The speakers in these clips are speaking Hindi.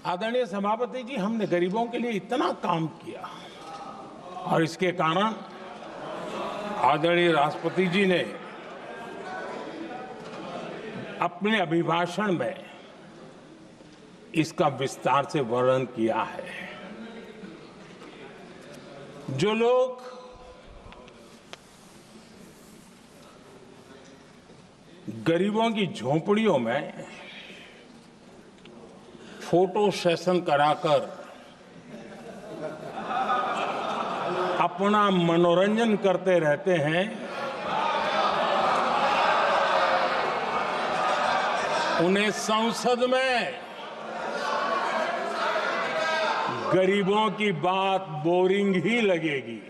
आदरणीय सभापति जी, हमने गरीबों के लिए इतना काम किया और इसके कारण आदरणीय राष्ट्रपति जी ने अपने अभिभाषण में इसका विस्तार से वर्णन किया है। जो लोग गरीबों की झोपड़ियों में फोटो सेशन कराकर अपना मनोरंजन करते रहते हैं, उन्हें संसद में गरीबों की बात बोरिंग ही लगेगी।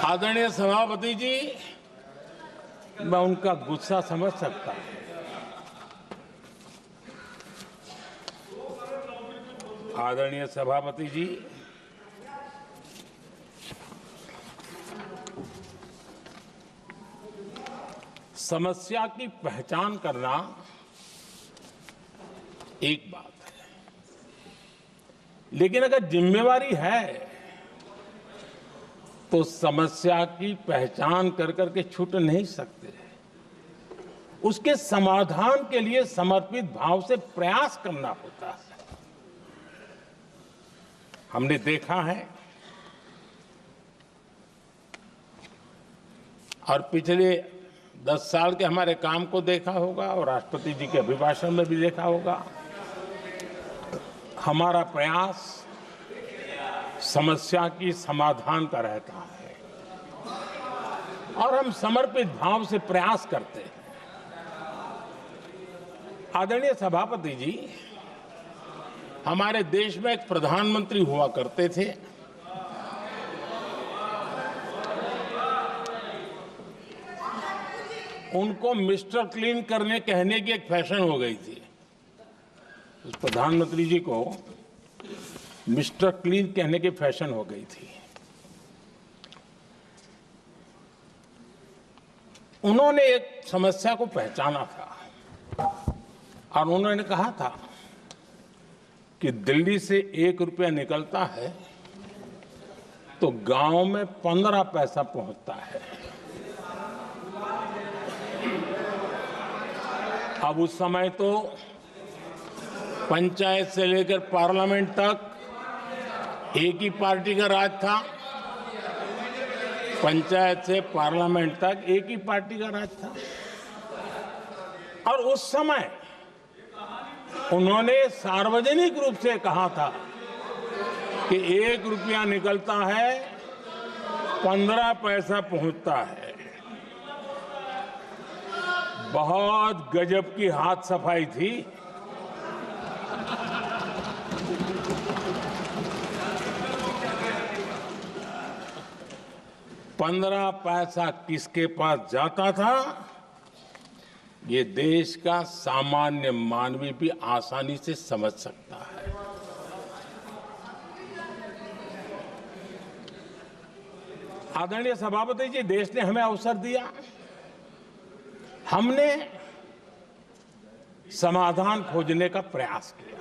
आदरणीय सभापति जी, मैं उनका गुस्सा समझ सकता हूं। आदरणीय सभापति जी, समस्या की पहचान करना एक बात है, लेकिन अगर जिम्मेवारी है तो समस्या की पहचान कर करके छूट नहीं सकते। उसके समाधान के लिए समर्पित भाव से प्रयास करना होता है। हमने देखा है और पिछले 10 साल के हमारे काम को देखा होगा और राष्ट्रपति जी के अभिभाषण में भी देखा होगा। हमारा प्रयास समस्या की समाधान का रहता है और हम समर्पित भाव से प्रयास करते हैं। आदरणीय सभापति जी, हमारे देश में एक प्रधानमंत्री हुआ करते थे। उनको मिस्टर क्लीन करने कहने की एक फैशन हो गई थी। उस प्रधानमंत्री जी को मिस्टर क्लीन कहने की फैशन हो गई थी। उन्होंने एक समस्या को पहचाना था और उन्होंने कहा था कि दिल्ली से 1 रुपया निकलता है तो गांव में 15 पैसा पहुंचता है। अब उस समय तो पंचायत से लेकर पार्लियामेंट तक एक ही पार्टी का राज था। पंचायत से पार्लियामेंट तक एक ही पार्टी का राज था और उस समय उन्होंने सार्वजनिक रूप से कहा था कि 1 रुपया निकलता है 15 पैसा पहुंचता है। बहुत गजब की हाथ सफाई थी। पंद्रह पैसा किसके पास जाता था, ये देश का सामान्य मानवी भी आसानी से समझ सकता है। आदरणीय सभापति जी, देश ने हमें अवसर दिया, हमने समाधान खोजने का प्रयास किया।